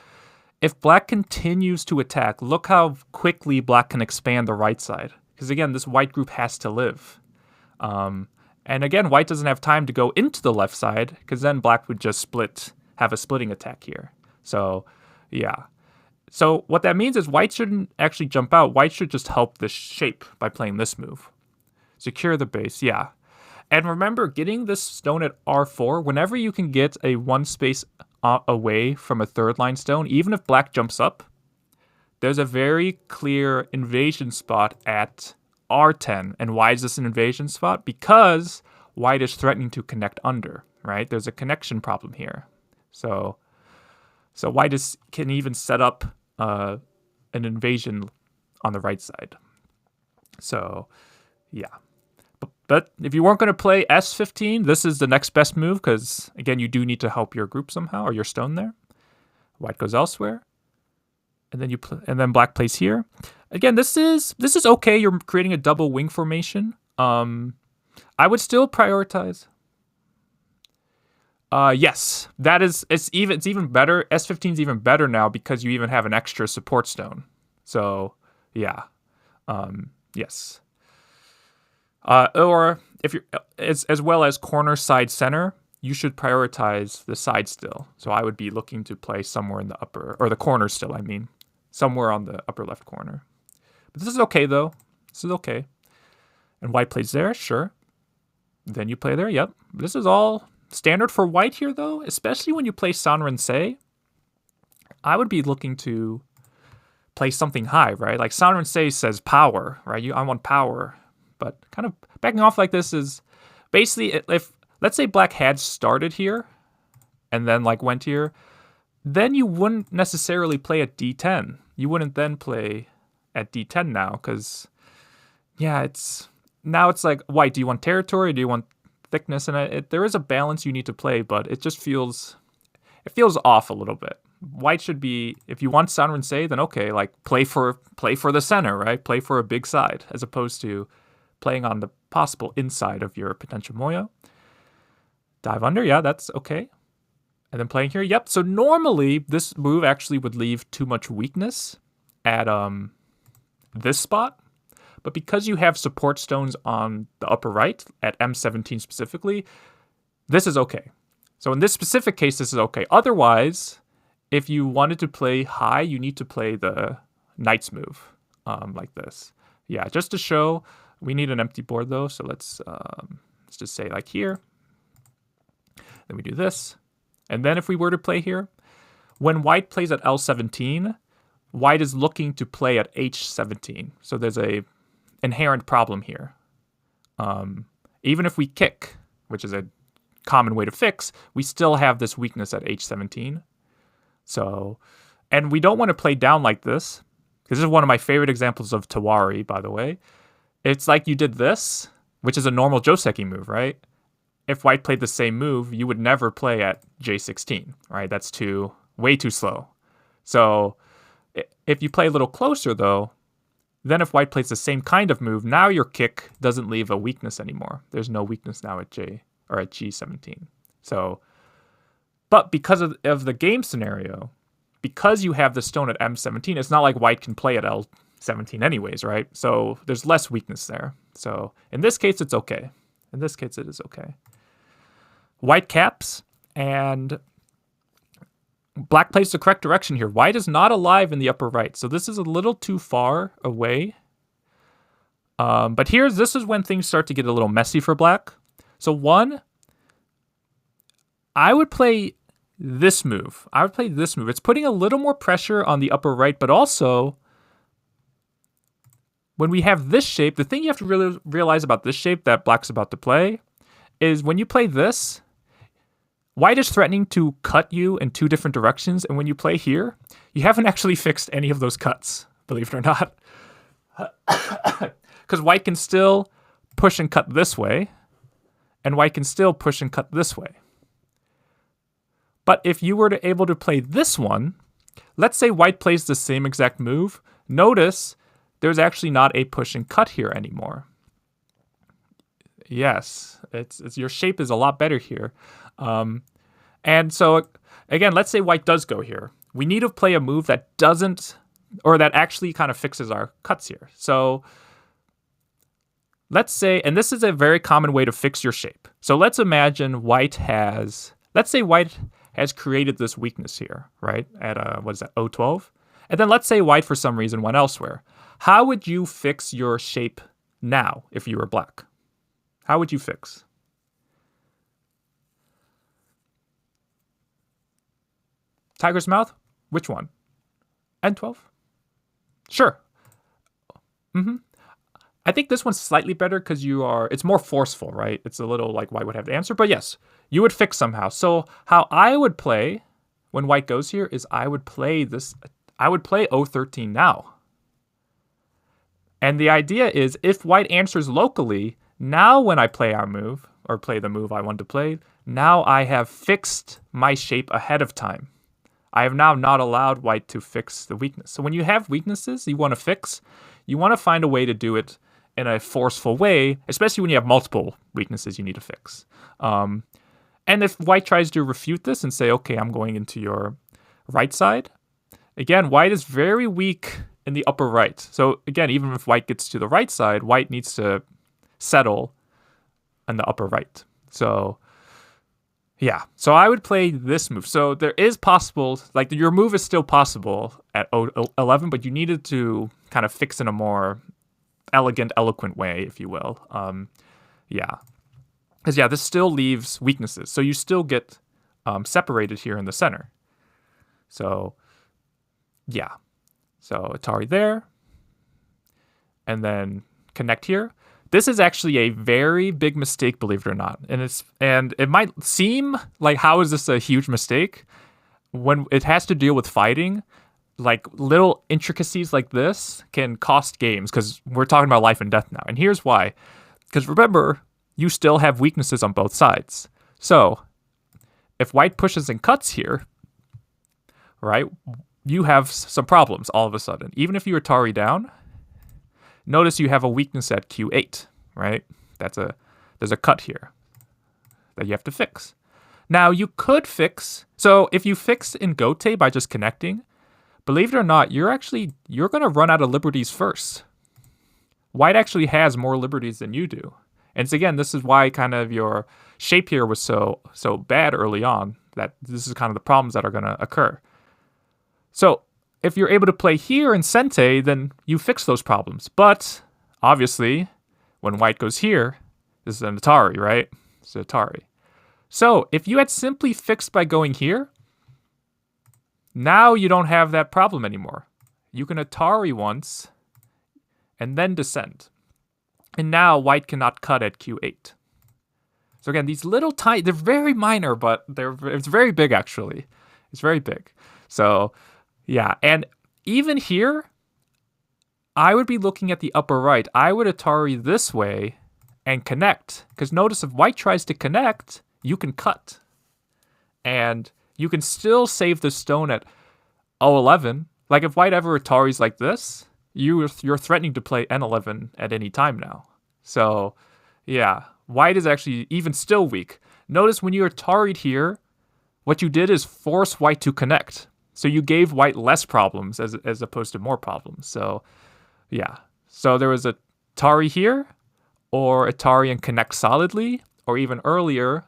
if black continues to attack, look how quickly black can expand the right side. Because again, this white group has to live. And again, white doesn't have time to go into the left side because then black would just have a splitting attack here. So yeah. So what that means is white shouldn't actually jump out. White should just help this shape by playing this move. Secure the base, yeah. And remember, getting this stone at R4, whenever you can get a 1 space away from a 3rd line stone, even if black jumps up, there's a very clear invasion spot at R10. And why is this an invasion spot? Because white is threatening to connect under, right? There's a connection problem here. So white can even set up an invasion on the right side. So, yeah. But if you weren't going to play S15, this is the next best move because, again, you do need to help your group somehow or your stone there. White goes elsewhere. And then then black plays here. Again, this is okay. You're creating a double wing formation. I would still prioritize. Yes, it's even better. S15 is even better now because you even have an extra support stone. So, yeah. Yes. Or if you're as well as corner, side, center, you should prioritize the side still. So I would be looking to play somewhere in the upper, or the corner still, I mean. Somewhere on the upper left corner. But this is okay, though. This is okay. And white plays there, sure. Then you play there, yep. This is all standard for white here, though, especially when you play Sanren-sei. I would be looking to play something high, right? Like Sanren-sei says power, right? I want power. But kind of backing off like this is basically, if let's say black had started here and then like went here, then you wouldn't necessarily play at D10. You wouldn't then play at D10 now because, yeah, now it's like, white, do you want territory? Do you want thickness? And there is a balance you need to play, but it feels off a little bit. White should be, if you want Sanren-sei, then okay, like play for the center, right? Play for a big side as opposed to playing on the possible inside of your potential moyo. Dive under, yeah, that's okay. And then playing here, yep. So normally this move actually would leave too much weakness at this spot. But because you have support stones on the upper right, at M17 specifically, this is okay. So in this specific case, this is okay. Otherwise, if you wanted to play high, you need to play the knight's move like this. Yeah, just to show, we need an empty board though. So let's just say like here. Then we do this. And then if we were to play here, when white plays at L17, white is looking to play at H17. So there's a inherent problem here. Even if we kick, which is a common way to fix, we still have this weakness at H17. So, and we don't want to play down like this. This is one of my favorite examples of Tawari, by the way. It's like you did this, which is a normal Joseki move, right? If white played the same move, you would never play at J16, right? That's way too slow. So if you play a little closer, though, then if white plays the same kind of move, now your kick doesn't leave a weakness anymore. There's no weakness now at G17. So, but because of the game scenario, because you have the stone at M17, it's not like white can play at L17 anyways, right? So there's less weakness there. So in this case, it's okay. In this case, it is okay. White caps, and black plays the correct direction here. White is not alive in the upper right, so this is a little too far away. But this is when things start to get a little messy for black. So one, I would play this move. It's putting a little more pressure on the upper right, but also when we have this shape, the thing you have to really realize about this shape that black's about to play is when you play this, white is threatening to cut you in 2 different directions. And when you play here, you haven't actually fixed any of those cuts, believe it or not. Because white can still push and cut this way, and white can still push and cut this way. But if you were able to play this one, let's say white plays the same exact move, notice there's actually not a push and cut here anymore. Yes, it's your shape is a lot better here. And so, again, let's say white does go here. We need to play a move that doesn't, or that actually kind of fixes our cuts here. So let's say, and this is a very common way to fix your shape. So let's imagine white has created this weakness here, right? At, what is that, O12? And then let's say white for some reason went elsewhere. How would you fix your shape now if you were black? How would you fix? Tiger's mouth? Which one? N12? Sure. I think this one's slightly better because it's more forceful, right? It's a little like white would have to answer, but yes, you would fix somehow. So how I would play when white goes here is I would play O13 now. And the idea is if white answers locally, now when I play our move, or play the move I want to play, now I have fixed my shape ahead of time. I have now not allowed white to fix the weakness. So when you have weaknesses you want to fix, you want to find a way to do it in a forceful way, especially when you have multiple weaknesses you need to fix. And if white tries to refute this and say, okay, I'm going into your right side, again, white is very weak in the upper right. So again, even if white gets to the right side, white needs to settle in the upper right. So yeah, so I would play this move. So there is possible, like your move is still possible at 11, but you needed to kind of fix in a more elegant, eloquent way, if you will. Yeah. Because yeah, this still leaves weaknesses. So you still get separated here in the center. So yeah. So Atari there. And then connect here. This is actually a very big mistake, believe it or not. And it might seem like, how is this a huge mistake? When it has to deal with fighting, like little intricacies like this can cost games because we're talking about life and death now. And here's why. Because remember, you still have weaknesses on both sides. So if white pushes and cuts here, right, you have some problems all of a sudden. Even if you Atari down, notice you have a weakness at Q8, right? There's a cut here that you have to fix. Now you could fix, so if you fix in Gote by just connecting, believe it or not, you're going to run out of liberties first. White actually has more liberties than you do. And so again, this is why kind of your shape here was so bad early on, that this is kind of the problems that are going to occur. So if you're able to play here in Sente, then you fix those problems. But obviously, when white goes here, this is an Atari, right? It's an Atari. So if you had simply fixed by going here, now you don't have that problem anymore. You can Atari once and then descend. And now white cannot cut at Q8. So again, these little tiny, they're very minor, but it's very big actually. It's very big. So yeah, and even here, I would be looking at the upper right. I would Atari this way and connect. Because notice if white tries to connect, you can cut. And you can still save the stone at 011. Like if white ever Ataris like this, you're threatening to play N11 at any time now. So yeah, white is actually even still weak. Notice when you Atari'd here, what you did is force white to connect. So you gave white less problems as opposed to more problems. So yeah. So there was a Atari here, or Atari and connect solidly, or even earlier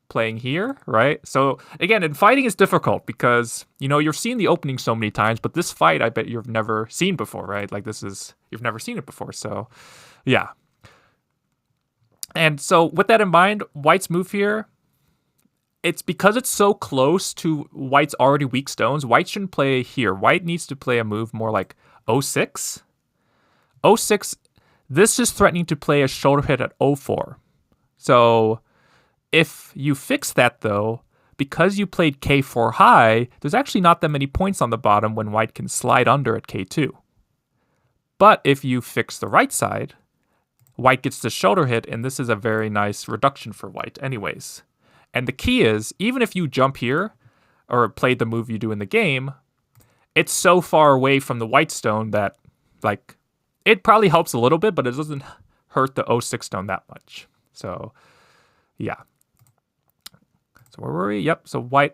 playing here, right? So again, in fighting is difficult because, you know, you've seen the opening so many times, but this fight I bet you've never seen before, right? Like you've never seen it before. So yeah. And so with that in mind, white's move here, it's because it's so close to white's already weak stones, white shouldn't play here. White needs to play a move more like 06. 06, this is threatening to play a shoulder hit at 04. So if you fix that though, because you played K4 high, there's actually not that many points on the bottom when white can slide under at K2. But if you fix the right side, white gets the shoulder hit, and this is a very nice reduction for white anyways. And the key is, even if you jump here, or play the move you do in the game, it's so far away from the white stone that, like, it probably helps a little bit, but it doesn't hurt the 06 stone that much. So, yeah. So where were we? Yep, so white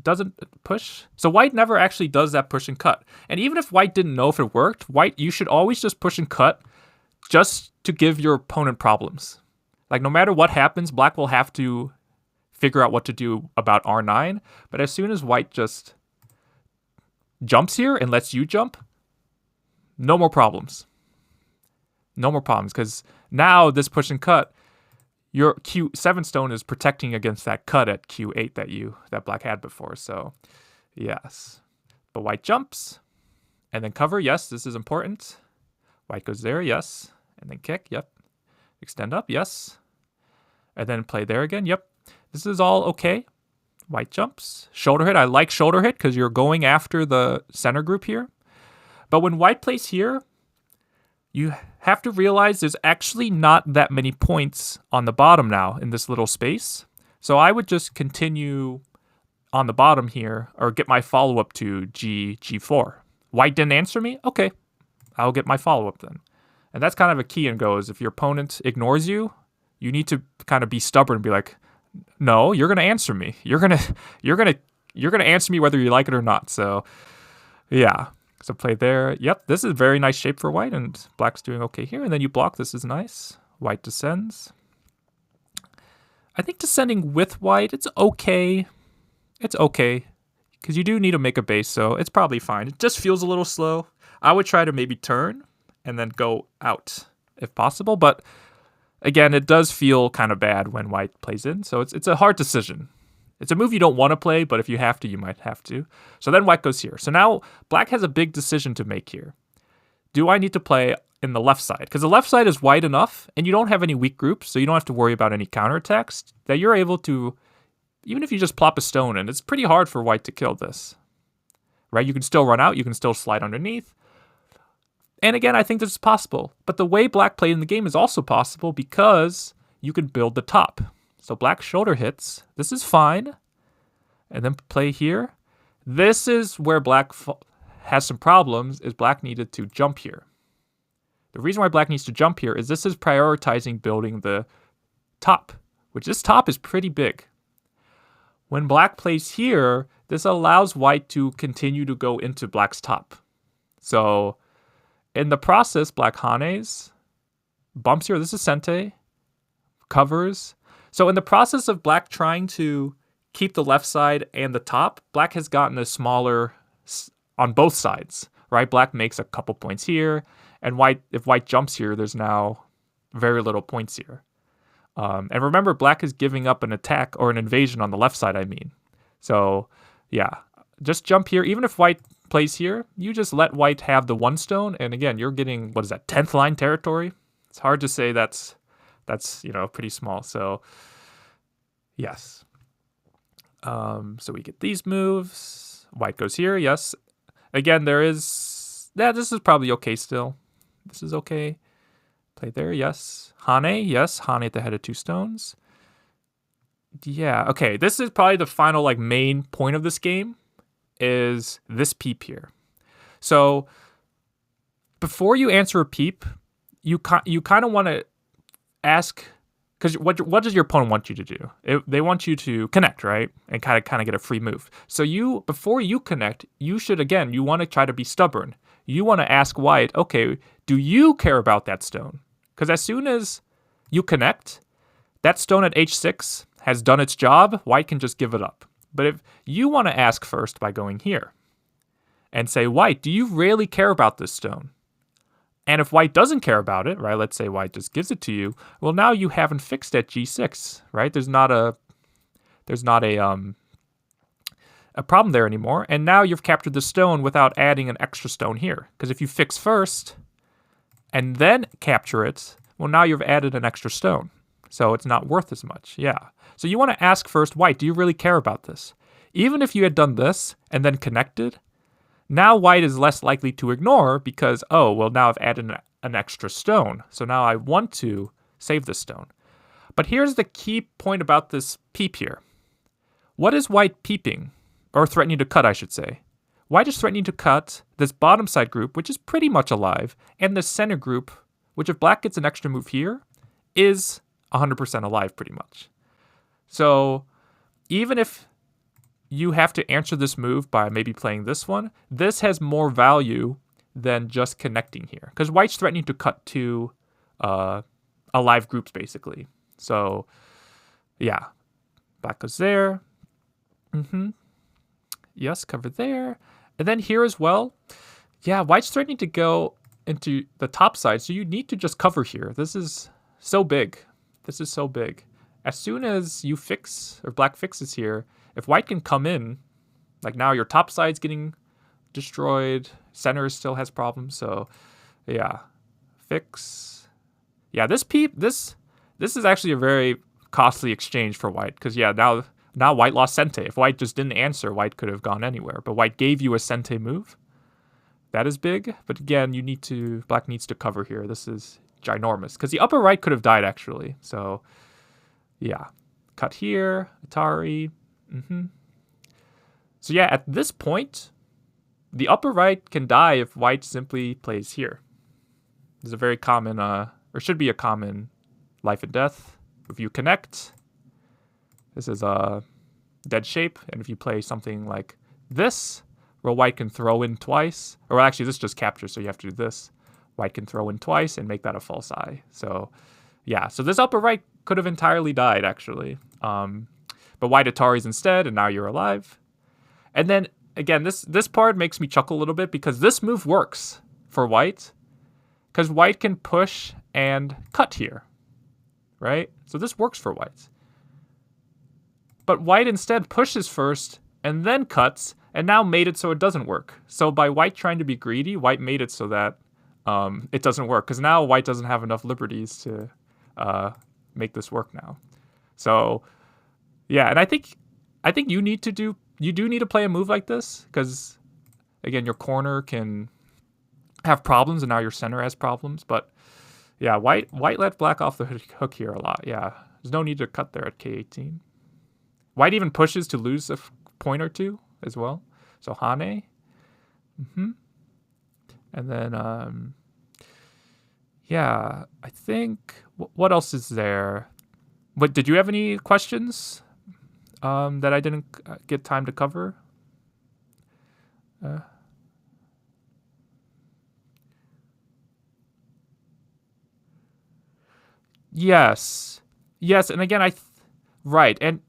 doesn't push. So white never actually does that push and cut. And even if white didn't know if it worked, white, you should always just push and cut just to give your opponent problems. Like, no matter what happens, black will have to figure out what to do about R9, but as soon as white just jumps here and lets you jump, no more problems. No more problems, because now this push and cut, your Q7 stone is protecting against that cut at Q8 that black had before. So yes. But white jumps and then cover. Yes, this is important. White goes there. Yes. And then kick. Yep. Extend up. Yes. And then play there again. Yep. This is all okay. White jumps. Shoulder hit. I like shoulder hit because you're going after the center group here. But when white plays here, you have to realize there's actually not that many points on the bottom now in this little space. So I would just continue on the bottom here or get my follow-up to G4. White didn't answer me? Okay, I'll get my follow-up then. And that's kind of a key and go is if your opponent ignores you, you need to kind of be stubborn and be like, no, you're going to answer me. You're going to answer me whether you like it or not. So yeah. So play there. Yep, this is a very nice shape for white, and black's doing okay here. And then you block. This is nice. White descends. I think descending with white, it's okay. It's okay. Because you do need to make a base, so it's probably fine. It just feels a little slow. I would try to maybe turn and then go out if possible. But again, it does feel kind of bad when white plays in. So it's a hard decision. It's a move you don't want to play, but if you have to, you might have to. So then white goes here. So now black has a big decision to make here. Do I need to play in the left side? Because the left side is wide enough, and you don't have any weak groups, so you don't have to worry about any counterattacks, that you're able to, even if you just plop a stone in, it's pretty hard for white to kill this. Right? You can still run out, you can still slide underneath. And again, I think this is possible. But the way black played in the game is also possible because you can build the top. So black shoulder hits. This is fine. And then play here. This is where black has some problems, is black needed to jump here. The reason why black needs to jump here is this is prioritizing building the top, which this top is pretty big. When black plays here, this allows white to continue to go into black's top. So in the process, black hanes, bumps here. This is sente, covers. So in the process of black trying to keep the left side and the top, black has gotten a smaller on both sides, right? Black makes a couple points here, and if white jumps here, there's now very little points here. And remember, black is giving up an attack or an invasion on the left side, I mean. So yeah, just jump here. Even if white plays here, you just let white have the one stone, and again, you're getting, what is that, 10th line territory? It's hard to say that's pretty small. So yes. So we get these moves. White goes here. Yes. Again, this is probably okay still. This is okay. Play there. Yes. Hane. Yes. Hane at the head of 2 stones. Yeah. Okay. This is probably the final main point of this game is this peep here. So before you answer a peep, you kind of want to ask, because what does your opponent want you to do? They want you to connect, right? And kind of get a free move. So before you connect, you want to try to be stubborn. You want to ask white, okay, do you care about that stone? Because as soon as you connect, that stone at h6 has done its job. White can just give it up. But if you want to ask first by going here and say, white, do you really care about this stone? And if white doesn't care about it, right, let's say white just gives it to you, well, now you haven't fixed at g6, right? There's not a problem there anymore. And now you've captured the stone without adding an extra stone here. Because if you fix first and then capture it, well, now you've added an extra stone. So it's not worth as much. Yeah. So you want to ask first, white, do you really care about this? Even if you had done this and then connected, now white is less likely to ignore because, oh, well, now I've added an extra stone. So now I want to save this stone. But here's the key point about this peep here. What is white peeping? Or threatening to cut, I should say. White is threatening to cut this bottom side group, which is pretty much alive, and the center group, which if black gets an extra move here, is 100% alive pretty much. So even if you have to answer this move by maybe playing this one, this has more value than just connecting here. Because white's threatening to cut 2 alive groups, basically. So, yeah. Black goes there. Yes, cover there. And then here as well. Yeah, white's threatening to go into the top side, so you need to just cover here. This is so big. This is so big. As soon as you fix, or black fixes here, if white can come in, like now your top side's getting destroyed, center still has problems, so yeah. Fix. Yeah, this is actually a very costly exchange for white, because yeah, now white lost Sente. If white just didn't answer, white could have gone anywhere, but white gave you a Sente move. That is big, but again, black needs to cover here. This is ginormous, because the upper right could have died actually, so yeah. Cut here, Atari. So yeah, at this point, the upper right can die if white simply plays here. This is a very common, or should be a common life and death. If you connect, this is a dead shape, and if you play something like this, where white can throw in twice, or actually this just captures, so you have to do this. White can throw in twice and make that a false eye. So yeah, so this upper right could have entirely died actually. But white Ataris instead, and now you're alive. And then again, this part makes me chuckle a little bit, because this move works for white, because white can push and cut here, right? So this works for white. But white instead pushes first and then cuts, and now made it so it doesn't work. So by white trying to be greedy, white made it so that it doesn't work, because now white doesn't have enough liberties to make this work now. So yeah, and I think you do need to play a move like this, because again, your corner can have problems, and now your center has problems. But yeah, white let black off the hook here a lot. Yeah, there's no need to cut there at K18. White even pushes to lose a point or two as well. So Hane. And then, yeah, I think, what else is there? What, did you have any questions that I didn't get time to cover? Yes. And again, right. And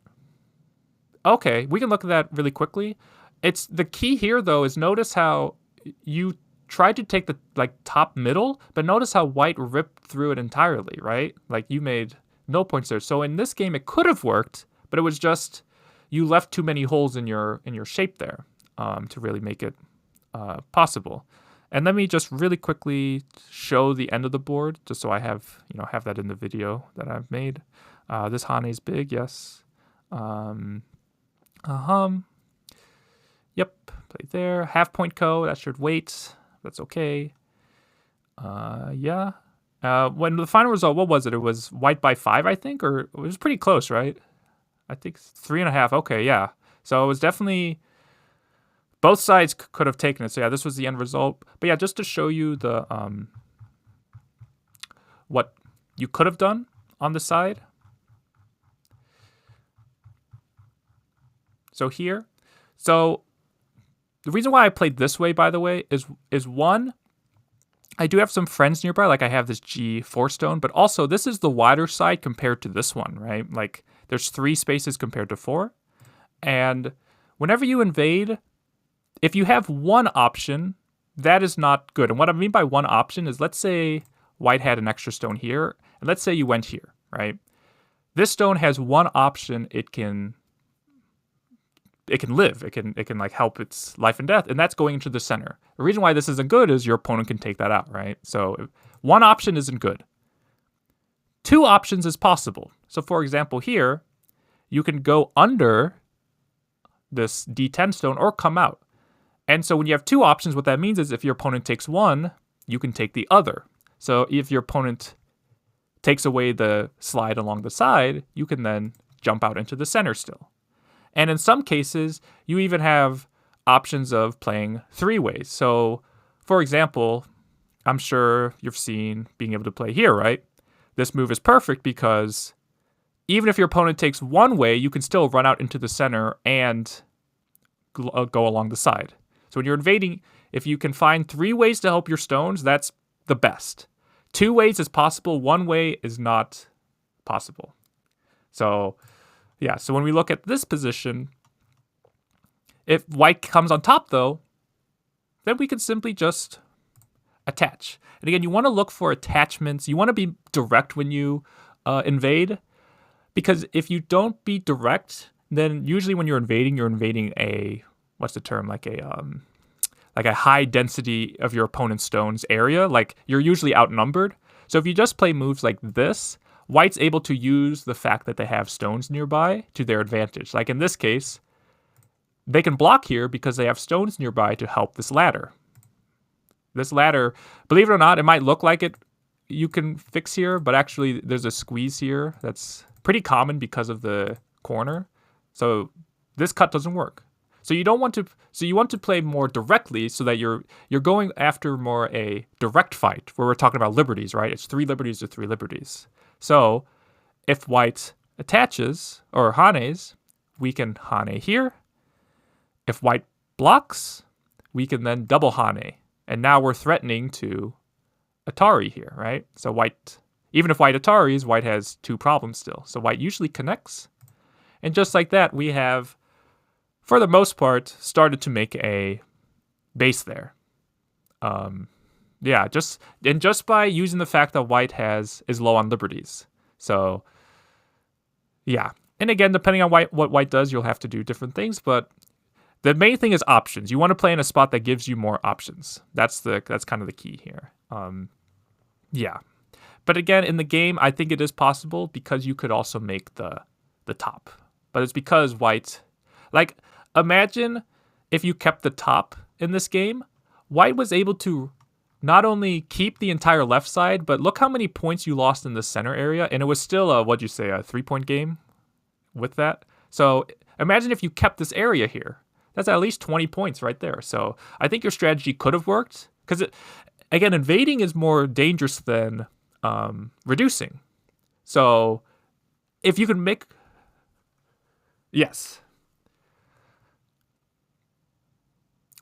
okay, we can look at that really quickly. It's the key here though is notice how you tried to take the top middle, but notice how white ripped through it entirely, right? Like you made no points there. So in this game, it could have worked, but it was just you left too many holes in your shape there to really make it possible. And let me just really quickly show the end of the board, just so I have that in the video that I've made. This Hane is big, yes. Yep, play there. Half point ko, that should wait. That's okay. Yeah. When the final result, what was it? It was white by 5, I think, or it was pretty close, right? I think 3.5. Okay, yeah. So it was definitely both sides could have taken it. So yeah, this was the end result. But yeah, just to show you the what you could have done on the side. So here, so the reason why I played this way, by the way, is one, I do have some friends nearby, like I have this G4 stone, but also this is the wider side compared to this one, right? Like there's 3 spaces compared to 4. And whenever you invade, if you have one option, that is not good. And what I mean by one option is, let's say white had an extra stone here, and let's say you went here, right? This stone has one option. It can live. It can like help its life and death, and that's going into the center. The reason why this isn't good is your opponent can take that out, right? So one option isn't good. 2 options is possible. So for example, here, you can go under this D10 stone or come out. And so when you have 2 options, what that means is if your opponent takes one, you can take the other. So if your opponent takes away the slide along the side, you can then jump out into the center still. And in some cases, you even have options of playing 3 ways. So for example, I'm sure you've seen being able to play here, right? This move is perfect because even if your opponent takes one way, you can still run out into the center and go along the side. So when you're invading, if you can find 3 ways to help your stones, that's the best. 2 ways is possible. 1 way is not possible. So yeah, so when we look at this position, if white comes on top though, then we can simply just attach. And again, you want to look for attachments. You want to be direct when you invade, because if you don't be direct, then usually when you're invading a, what's the term, like a high density of your opponent's stones area. Like, you're usually outnumbered. So if you just play moves like this, white's able to use the fact that they have stones nearby to their advantage. Like in this case, they can block here because they have stones nearby to help this ladder. This ladder, believe it or not, it might look like it you can fix here, but actually there's a squeeze here that's pretty common because of the corner. So this cut doesn't work. So you don't want to. So you want to play more directly, so that you're going after more a direct fight where we're talking about liberties, right? It's 3 liberties to 3 liberties. So if white attaches or hanes, we can hane here. If white blocks, we can then double hane, and now we're threatening to Atari here, right? So white, even if white Ataris, white has 2 problems still. So white usually connects, and just like that, we have, for the most part, started to make a base there. Yeah, just by using the fact that white is low on liberties. So yeah, and again, depending on what white does, you'll have to do different things. But the main thing is options. You want to play in a spot that gives you more options. That's kind of the key here. Yeah, but again, in the game, I think it is possible because you could also make the top. But it's because white, like, imagine if you kept the top in this game. White was able to not only keep the entire left side, but look how many points you lost in the center area, and it was still a 3-point game with that. So imagine if you kept this area here. That's at least 20 points right there. So I think your strategy could have worked, because again, invading is more dangerous than reducing. So if you can make, yes.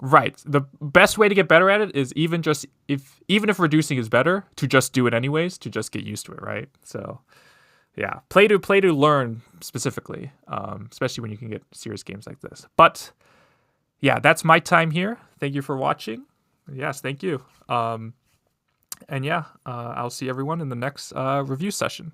Right. The best way to get better at it is even if reducing is better, to just do it anyways, to just get used to it, right? So yeah, play to learn specifically, especially when you can get serious games like this. But yeah, that's my time here. Thank you for watching. Yes, thank you. And yeah, I'll see everyone in the next review session.